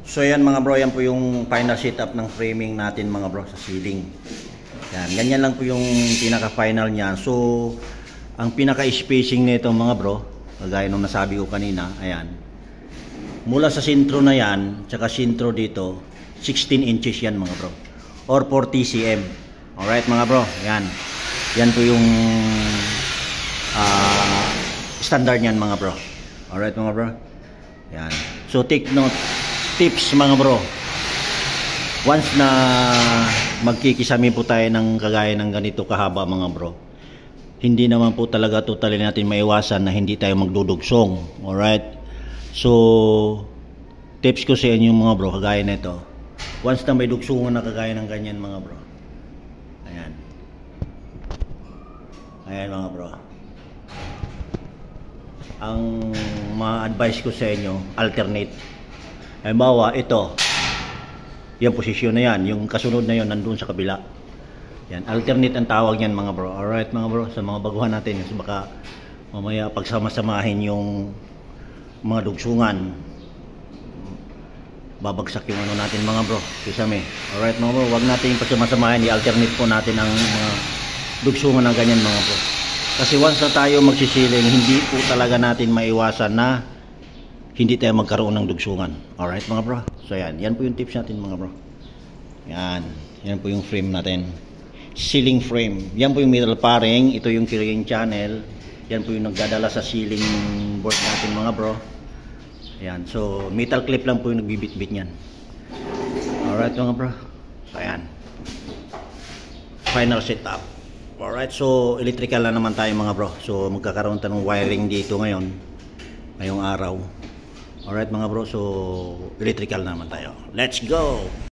So yan mga bro, yan po yung final setup ng framing natin mga bro sa ceiling. Yan, ganyan lang po yung pinaka final niya. So ang pinaka spacing nito mga bro, kagaya nung nasabi ko kanina, ayan. Mula sa sentro na yan, tsaka sentro dito, 16 inches yan mga bro. Or 40 cm. Alright mga bro, yan. Yan po yung standard niyan mga bro. Alright mga bro. Yan. So take note, tips mga bro. Once na magkikisami po tayo ng kagaya ng ganito kahaba mga bro, hindi naman po talaga totally natin maiwasan na hindi tayo magdudugsong. Alright. So tips ko sa inyo mga bro, kagaya nito. Once na may dugsungan na kagaya ng ganyan mga bro. Ayan. Ayan mga bro. Ang ma-advise ko sa inyo, alternate. Halimbawa, ito. Yung posisyon na yan. Yung kasunod na yun, nandun sa kabila. Yan. Alternate ang tawag yan mga bro. Alright mga bro, sa mga baguhan natin. Kasi baka mamaya pagsama-samahin yung mga dugsungan, babagsak yung ano natin mga bro. Kisame. Alright mga bro, wag natin pagsama-samahin. I-alternate po natin ang mga dugsungan ng ganyan mga bro. Kasi once na tayo magsisiling, hindi po talaga natin maiwasan na hindi tayo magkaroon ng dugsungan. Alright mga bro. So yan. Yan po yung tips natin mga bro. Yan. Yan po yung frame natin. Ceiling frame. Yan po yung metal paring. Ito yung carrying channel. Yan po yung nagdadala sa ceiling board natin mga bro. Yan. So metal clip lang po yung nagbibit-bit niyan. Alright mga bro. So yan. Final setup. Alright, so electrical na naman tayo mga bro. So magkakaroon tayo ng wiring dito ngayong araw. Alright mga bro, so electrical na naman tayo. Let's go!